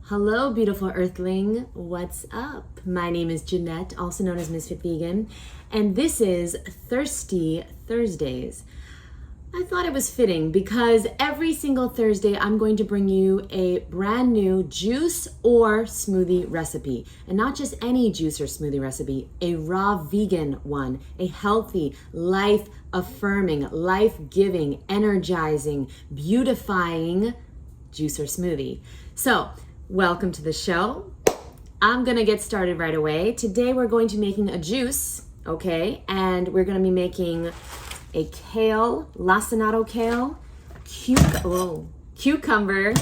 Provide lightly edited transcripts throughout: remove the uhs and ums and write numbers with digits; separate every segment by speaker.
Speaker 1: Hello, beautiful earthling. What's up? My name is Jeanette, also known as Ms.FitVegan, and this is Thirsty Thursdays. I thought it was fitting because every single Thursday I'm going to bring you a brand new juice or smoothie recipe. And not just any juice or smoothie recipe, a raw vegan one, a healthy, life-affirming, life-giving, energizing, beautifying juice or smoothie. So, welcome to the show. I'm gonna get started right away. Today we're going to be making a juice, okay? And we're gonna be making a kale, lacinato kale, cucumber,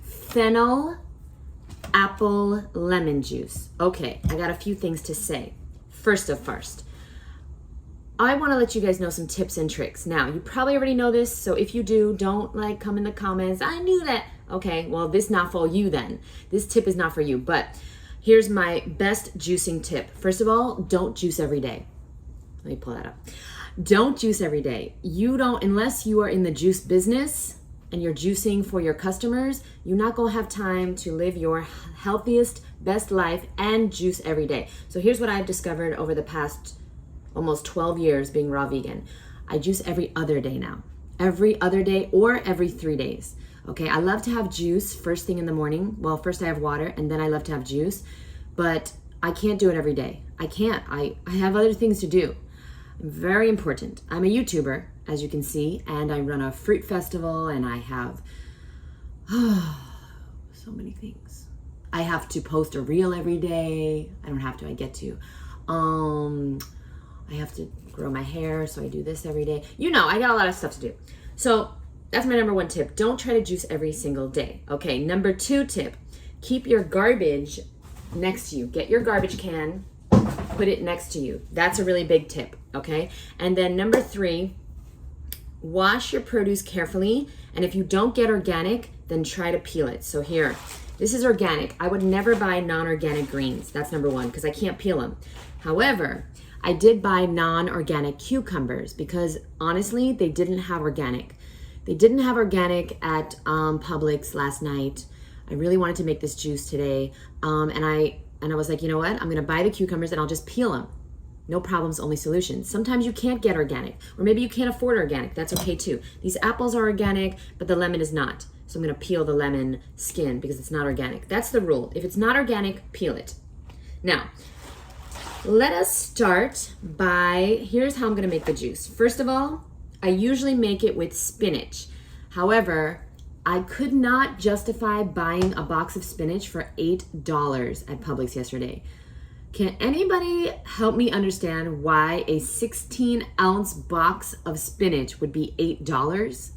Speaker 1: fennel, apple, lemon juice. Okay, I got a few things to say. First, I want to let you guys know some tips and tricks. Now, you probably already know this, so if you do, don't come in the comments, I knew that. Okay, well, this not for you then. This tip is not for you, but here's my best juicing tip. First of all, don't juice every day. Let me pull that up. Don't juice every day. Unless you are in the juice business and you're juicing for your customers, you're not gonna have time to live your healthiest, best life and juice every day. So here's what I've discovered over the past almost 12 years being raw vegan. I juice every other day now. Every other day or every 3 days. Okay, I love to have juice first thing in the morning. Well, first I have water and then I love to have juice, but I can't do it every day. I can't, I have other things to do. Very important. I'm a YouTuber, as you can see, and I run a fruit festival and I have so many things. I have to post a reel every day. I don't have to, I get to. I have to grow my hair, so I do this every day. You know, I got a lot of stuff to do. So that's my number one tip. Don't try to juice every single day. Okay, number 2 tip, keep your garbage next to you. Get your garbage can, put it next to you. That's a really big tip, okay? And then number 3, wash your produce carefully. And if you don't get organic, then try to peel it. So here, this is organic. I would never buy non-organic greens. That's number 1, because I can't peel them. However, I did buy non-organic cucumbers because honestly, they didn't have organic. They didn't have organic at Publix last night. I really wanted to make this juice today. And I was like, you know what? I'm gonna buy the cucumbers and I'll just peel them. No problems, only solutions. Sometimes you can't get organic, or maybe you can't afford organic. That's okay too. These apples are organic, but the lemon is not. So I'm gonna peel the lemon skin because it's not organic. That's the rule. If it's not organic, peel it. Now, let us start by, here's how I'm gonna make the juice. First of all, I usually make it with spinach. However, I could not justify buying a box of spinach for $8 at Publix yesterday. Can anybody help me understand why a 16-ounce box of spinach would be $8?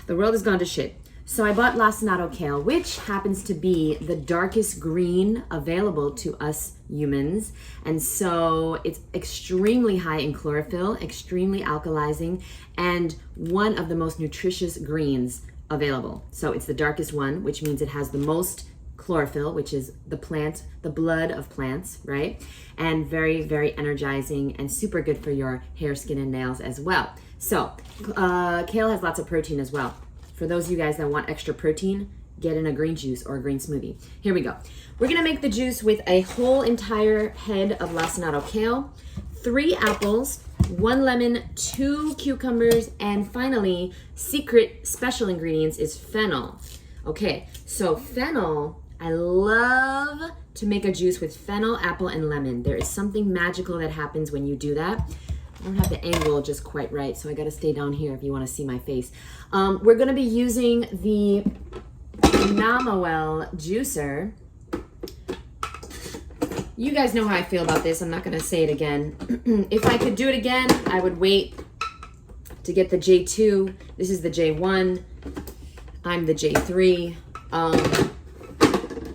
Speaker 1: The world has gone to shit. So I bought lacinato kale, which happens to be the darkest green available to us humans. And so it's extremely high in chlorophyll, extremely alkalizing, and one of the most nutritious greens available. So it's the darkest one, which means it has the most chlorophyll, which is the plant, the blood of plants, right? And very, very energizing and super good for your hair, skin, and nails as well. So kale has lots of protein as well. For those of you guys that want extra protein, get in a green juice or a green smoothie. Here we go. We're gonna make the juice with a whole entire head of lacinato kale, 3 apples, 1 lemon, 2 cucumbers, and finally, secret special ingredients is fennel. Okay, so fennel, I love to make a juice with fennel, apple, and lemon. There is something magical that happens when you do that. I don't have the angle just quite right, so I gotta stay down here if you wanna see my face. We're gonna be using the Namawell juicer. You guys know how I feel about this. I'm not gonna say it again. If I could do it again, I would wait to get the J2. This is the J1. I'm the J3.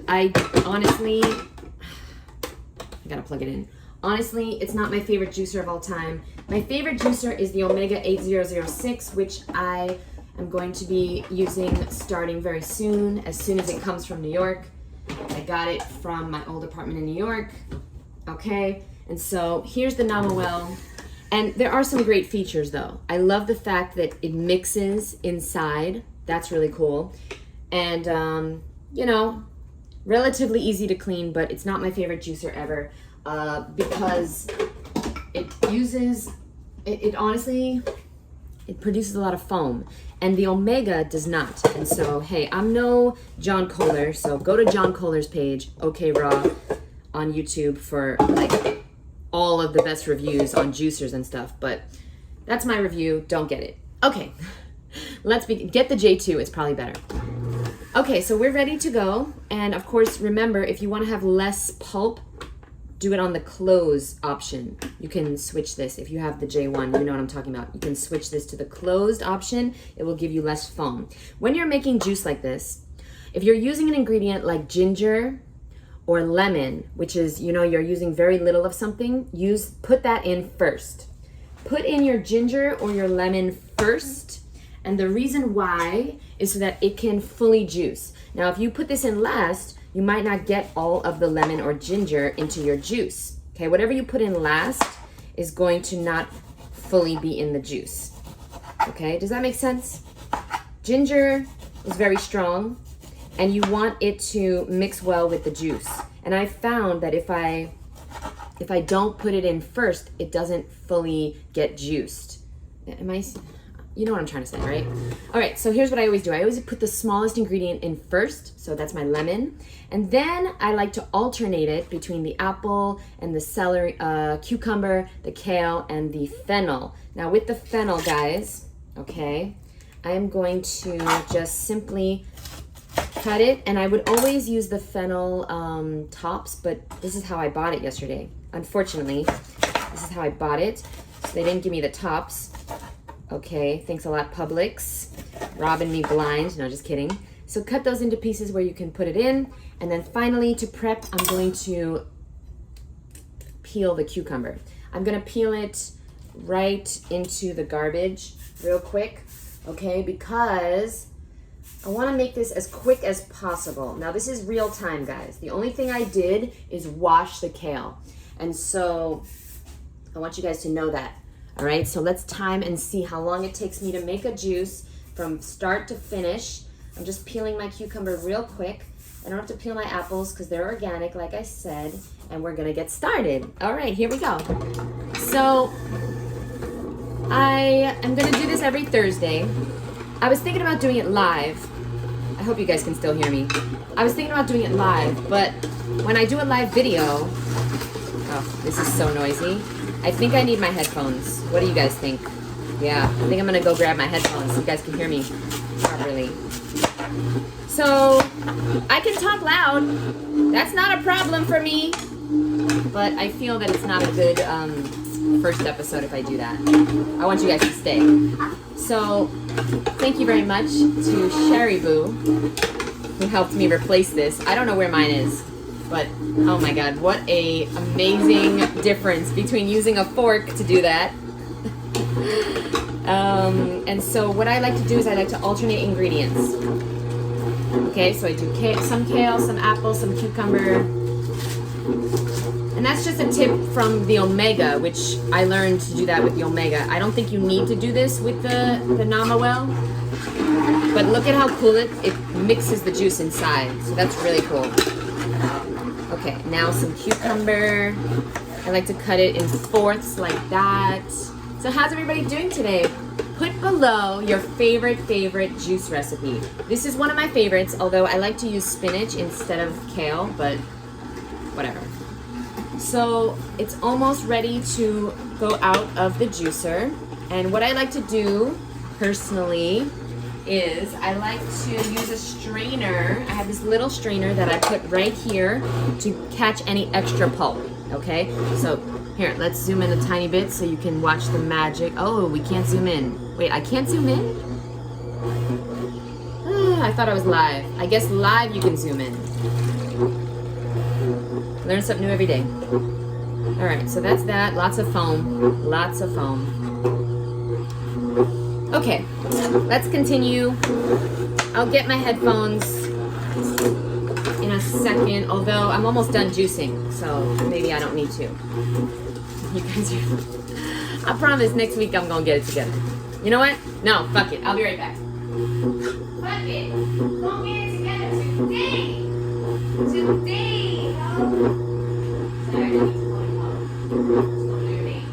Speaker 1: I honestly, I gotta plug it in. Honestly, it's not my favorite juicer of all time. My favorite juicer is the Omega 8006, which I am going to be using starting very soon as it comes from New York. I got it from my old apartment in New York. Okay, and so here's the Namawell. And there are some great features though. I love the fact that it mixes inside. That's really cool. And you know, relatively easy to clean, but it's not my favorite juicer ever because it uses, it honestly, it produces a lot of foam, and the Omega does not. And so, hey, I'm no John Kohler, so go to John Kohler's page, OK Raw, on YouTube for like all of the best reviews on juicers and stuff. But that's my review. Don't get it. Okay, let's get the J2. It's probably better. Okay, so we're ready to go. And of course, remember, if you want to have less pulp, do it on the close option. You can switch this. If you have the J1, you know what I'm talking about. You can switch this to the closed option. It will give you less foam. When you're making juice like this, if you're using an ingredient like ginger or lemon, which is, you know, you're using very little of something, put that in first. Put in your ginger or your lemon first. And the reason why is so that it can fully juice. Now, if you put this in last, you might not get all of the lemon or ginger into your juice. Okay, whatever you put in last is going to not fully be in the juice. Okay, does that make sense? Ginger is very strong, and you want it to mix well with the juice. And I found that if I don't put it in first, it doesn't fully get juiced. You know what I'm trying to say, right? All right, so here's what I always do. I always put the smallest ingredient in first, so that's my lemon. And then I like to alternate it between the apple and the celery, cucumber, the kale, and the fennel. Now with the fennel, guys, okay, I'm going to just simply cut it. And I would always use the fennel tops, but this is how I bought it yesterday. Unfortunately, this is how I bought it. So they didn't give me the tops. Okay, thanks a lot, Publix. Robbing me blind. No, just kidding. So cut those into pieces where you can put it in. And then finally, to prep, I'm going to peel the cucumber. I'm going to peel it right into the garbage real quick, okay, because I want to make this as quick as possible. Now, this is real time, guys. The only thing I did is wash the kale. And so I want you guys to know that. All right, so let's time and see how long it takes me to make a juice from start to finish. I'm just peeling my cucumber real quick. I don't have to peel my apples because they're organic, like I said, and we're gonna get started. All right, here we go. So I am gonna do this every Thursday. I was thinking about doing it live. I hope you guys can still hear me. I was thinking about doing it live, but when I do a live video, oh, this is so noisy. I think I need my headphones. What do you guys think? Yeah, I think I'm gonna go grab my headphones so you guys can hear me properly. So, I can talk loud. That's not a problem for me. But I feel that it's not a good first episode if I do that. I want you guys to stay. So, thank you very much to Sherry Boo, who helped me replace this. I don't know where mine is. But, oh my God, what a amazing difference between using a fork to do that. And so what I like to do is I like to alternate ingredients. Okay, so I do some kale, some apple, some cucumber. And that's just a tip from the Omega, which I learned to do that with the Omega. I don't think you need to do this with the Namawell. But look at how cool it mixes the juice inside. So that's really cool. Okay, now some cucumber. I like to cut it in fourths like that. So how's everybody doing today? Put below your favorite juice recipe. This is one of my favorites, although I like to use spinach instead of kale, but whatever. So it's almost ready to go out of the juicer. And what I like to do personally is I like to use a strainer. I have this little strainer that I put right here to catch any extra pulp, okay? So here, let's zoom in a tiny bit so you can watch the magic. Oh, we can't zoom in. Wait, I can't zoom in? I thought I was live. I guess live you can zoom in. Learn something new every day. All right, so that's that. Lots of foam. Lots of foam. Okay, let's continue. I'll get my headphones in a second, although I'm almost done juicing, so maybe I don't need to. You guys are... I promise next week I'm gonna get it together. You know what? No, fuck it. I'll be right back. Fuck it. Don't get it together. Today. Sorry, I need to call you help. Don't do your name.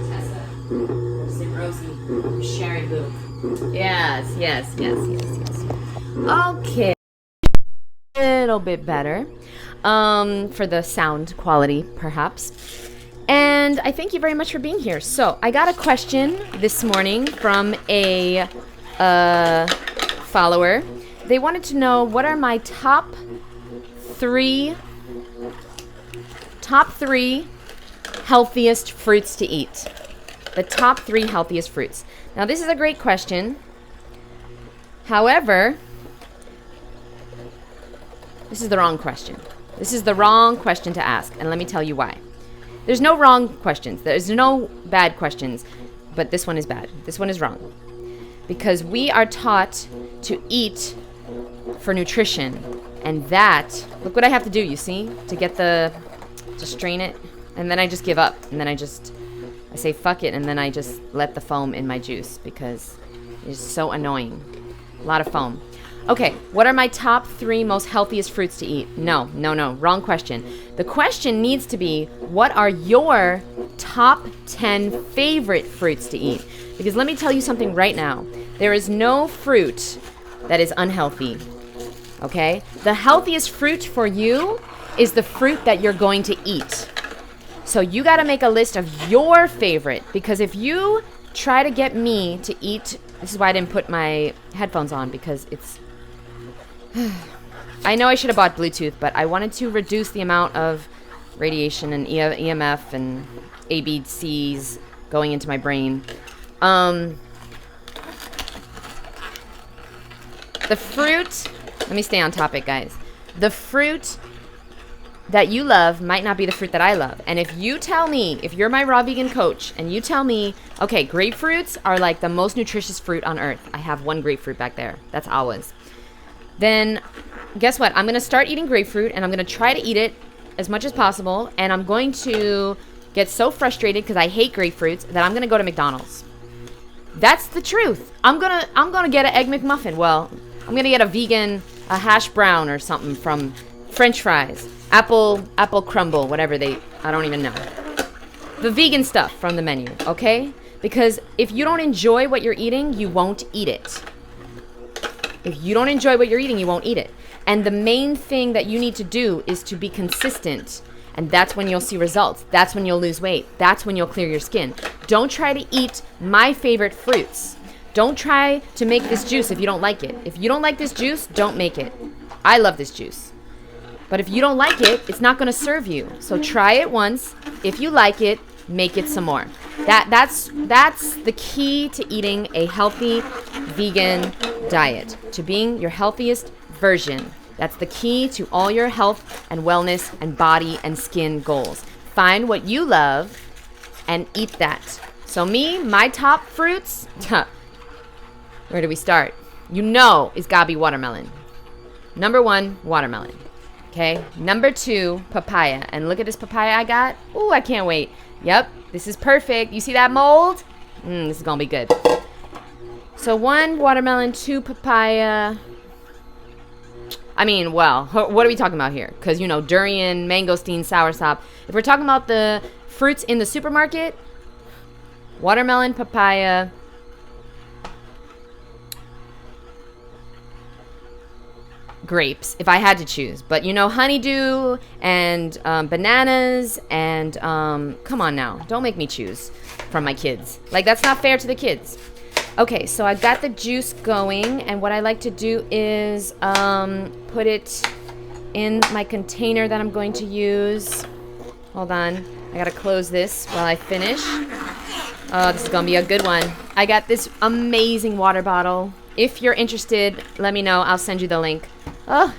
Speaker 1: Tessa. Say Rosie. Sherry Boo. Yes. Okay. A little bit better. For the sound quality, perhaps. And I thank you very much for being here. So, I got a question this morning from a follower. They wanted to know what are my top three healthiest fruits to eat. The top 3 healthiest fruits. Now, this is a great question. However, this is the wrong question. This is the wrong question to ask, and let me tell you why. There's no wrong questions. There's no bad questions, but this one is bad. This one is wrong. Because we are taught to eat for nutrition, and that, look what I have to do, you see? To strain it, and then I just give up, and then I say fuck it, and then I just let the foam in my juice because it's so annoying. A lot of foam. Okay, what are my top 3 most healthiest fruits to eat? No, wrong question. The question needs to be, what are your top 10 favorite fruits to eat? Because let me tell you something right now. There is no fruit that is unhealthy, okay? The healthiest fruit for you is the fruit that you're going to eat. So you got to make a list of your favorite, because if you try to get me to eat, this is why I didn't put my headphones on, because it's, I know I should have bought Bluetooth, but I wanted to reduce the amount of radiation and EMF and ABCs going into my brain. The fruit, let me stay on topic, guys. The fruit that you love might not be the fruit that I love. And if you tell me, if you're my raw vegan coach, and you tell me, okay, grapefruits are like the most nutritious fruit on earth. I have one grapefruit back there. That's ours. Then guess what? I'm going to start eating grapefruit, and I'm going to try to eat it as much as possible. And I'm going to get so frustrated because I hate grapefruits that I'm going to go to McDonald's. That's the truth. I'm gonna get an Egg McMuffin. Well, I'm going to get a hash brown or something from French fries. Apple crumble, whatever I don't even know. The vegan stuff from the menu, okay? Because if you don't enjoy what you're eating, you won't eat it. If you don't enjoy what you're eating, you won't eat it. And the main thing that you need to do is to be consistent. And that's when you'll see results. That's when you'll lose weight. That's when you'll clear your skin. Don't try to eat my favorite fruits. Don't try to make this juice if you don't like it. If you don't like this juice, don't make it. I love this juice. But if you don't like it, it's not going to serve you. So try it once. If you like it, make it some more. That's the key to eating a healthy vegan diet, to being your healthiest version. That's the key to all your health and wellness and body and skin goals. Find what you love and eat that. So my top fruits, where do we start? It's gotta be watermelon. Number 1, watermelon. Okay, number 2, papaya. And look at this papaya I got. Ooh, I can't wait. Yep, this is perfect. You see that mold? This is gonna be good. So 1 watermelon, 2 papaya. I mean, well, what are we talking about here? Because, durian, mangosteen, soursop. If we're talking about the fruits in the supermarket, watermelon, papaya, grapes, if I had to choose. But, honeydew and bananas and, come on now. Don't make me choose from my kids. Like, that's not fair to the kids. Okay, so I got the juice going, and what I like to do is put it in my container that I'm going to use. Hold on. I gotta close this while I finish. Oh, this is gonna be a good one. I got this amazing water bottle. If you're interested, let me know. I'll send you the link. Oh,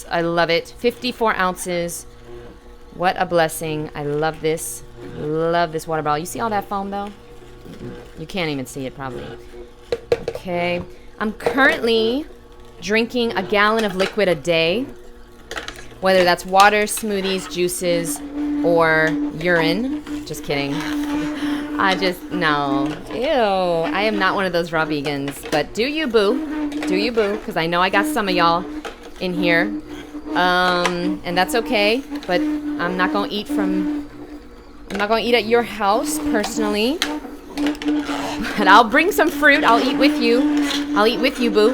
Speaker 1: I love it. 54 ounces. What a blessing. I love this. Love this water bottle. You see all that foam, though? You can't even see it, probably. Okay. I'm currently drinking a gallon of liquid a day. Whether that's water, smoothies, juices, or urine. Just kidding. No. Ew. I am not one of those raw vegans. But do you, boo. Do you, boo? Because I know I got some of y'all in here. And that's okay. But I'm not going to eat at your house, personally. But I'll bring some fruit. I'll eat with you. I'll eat with you, boo.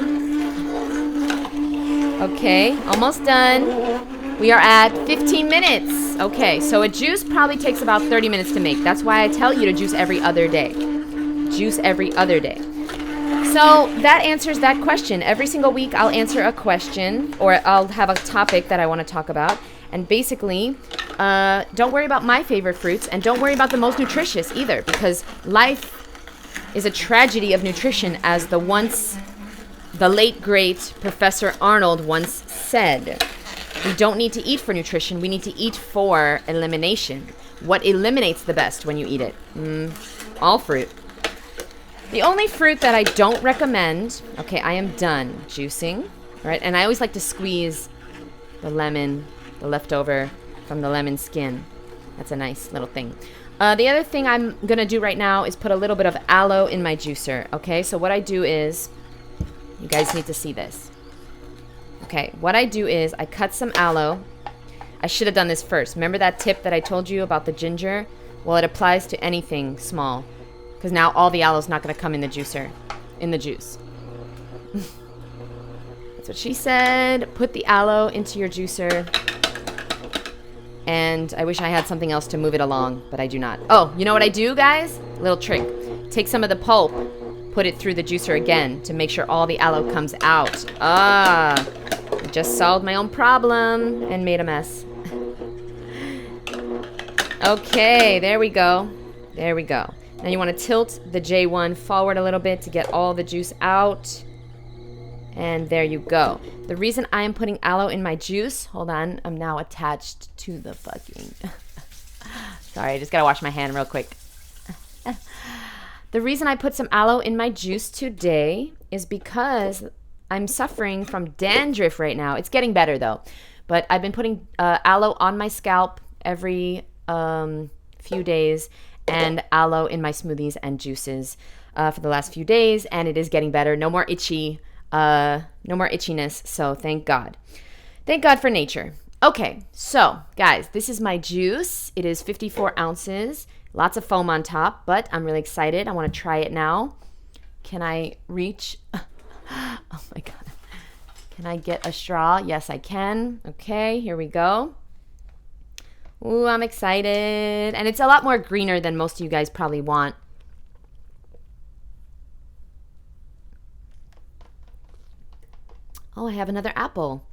Speaker 1: Okay, almost done. We are at 15 minutes. Okay, so a juice probably takes about 30 minutes to make. That's why I tell you to juice every other day. Juice every other day. So that answers that question. Every single week I'll answer a question, or I'll have a topic that I want to talk about. And basically, don't worry about my favorite fruits, and don't worry about the most nutritious either, because life is a tragedy of nutrition, as the late great Professor Arnold once said. We don't need to eat for nutrition. We need to eat for elimination. What eliminates the best when you eat it? All fruit. The only fruit that I don't recommend, okay, I am done juicing, all right? And I always like to squeeze the lemon, the leftover from the lemon skin. That's a nice little thing. The other thing I'm going to do right now is put a little bit of aloe in my juicer, okay? So what I do is, you guys need to see this. Okay, what I do is I cut some aloe. I should have done this first. Remember that tip that I told you about the ginger? Well, it applies to anything small, because now all the aloe is not going to come in the juicer, in the juice. That's what she said. Put the aloe into your juicer. And I wish I had something else to move it along, but I do not. Oh, you know what I do, guys? Little trick. Take some of the pulp, put it through the juicer again to make sure all the aloe comes out. I just solved my own problem and made a mess. Okay, there we go. There we go. Now you want to tilt the J1 forward a little bit to get all the juice out. And there you go. The reason I am putting aloe in my juice, hold on, I'm now attached to the fucking... Sorry, I just gotta wash my hand real quick. The reason I put some aloe in my juice today is because I'm suffering from dandruff right now. It's getting better though. But I've been putting aloe on my scalp every few days, and aloe in my smoothies and juices for the last few days, and it is getting better. No more itchy. No more itchiness, so thank God. Thank God for nature. Okay, so guys, this is my juice. It is 54 ounces. Lots of foam on top, but I'm really excited. I want to try it now. Can I reach? Oh my God. Can I get a straw? Yes, I can. Okay, here we go. Ooh, I'm excited. And it's a lot more greener than most of you guys probably want. Oh, I have another apple.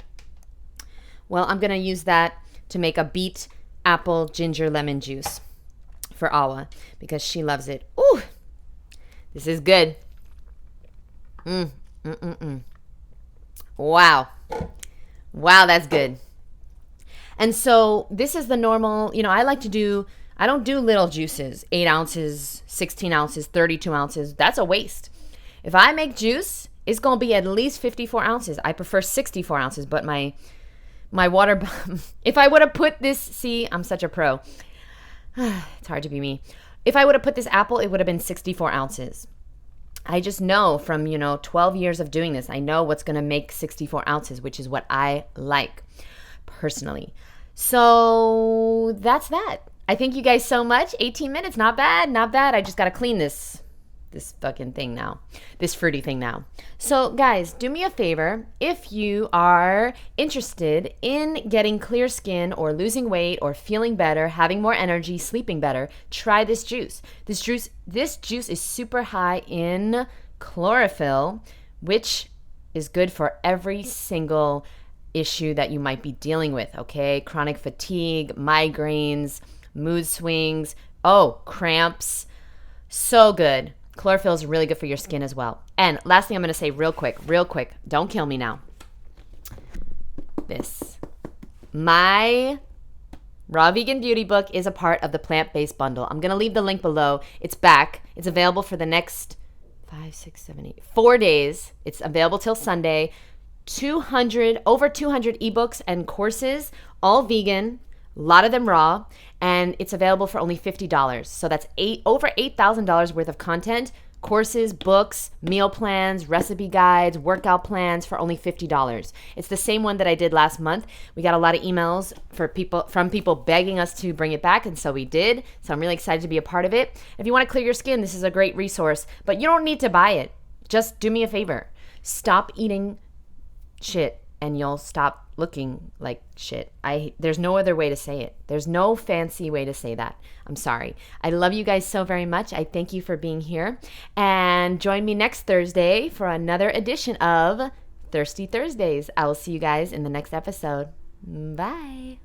Speaker 1: Well, I'm going to use that to make a beet apple ginger lemon juice for Awa because she loves it. Ooh, this is good. Wow. Wow, that's good. And so this is the normal, I don't do little juices, 8 ounces, 16 ounces, 32 ounces. That's a waste. If I make juice, it's going to be at least 54 ounces. I prefer 64 ounces, but my water, if I would have put this, see, I'm such a pro. It's hard to be me. If I would have put this apple, it would have been 64 ounces. I just know from, 12 years of doing this, I know what's going to make 64 ounces, which is what I like personally. So that's that. I thank you guys so much. 18 minutes, not bad, not bad. I just got to clean this fucking thing now, this fruity thing now. So guys, do me a favor. If you are interested in getting clear skin or losing weight or feeling better, having more energy, sleeping better, try this juice. This juice is super high in chlorophyll, which is good for every single issue that you might be dealing with, okay? Chronic fatigue, migraines, mood swings, cramps. So good. Chlorophyll is really good for your skin as well. And last thing I'm going to say real quick, don't kill me now. My Raw Vegan Beauty book is a part of the plant-based bundle. I'm going to leave the link below. It's back. It's available for the next 4 days. It's available till Sunday. Over 200 ebooks and courses, all vegan, a lot of them raw, and it's available for only $50. So that's over $8,000 worth of content courses, books, meal plans, recipe guides, workout plans for only $50. It's the same one that I did last month. We got a lot of emails from people begging us to bring it back, and so we did. So I'm really excited to be a part of it. If you want to clear your skin, this is a great resource, but you don't need to buy it. Just do me a favor. Stop eating shit and you'll stop looking like shit. There's no other way to say it. There's no fancy way to say that. I'm sorry. I love you guys so very much. I thank you for being here. And join me next Thursday for another edition of Thirsty Thursdays. I will see you guys in the next episode. Bye.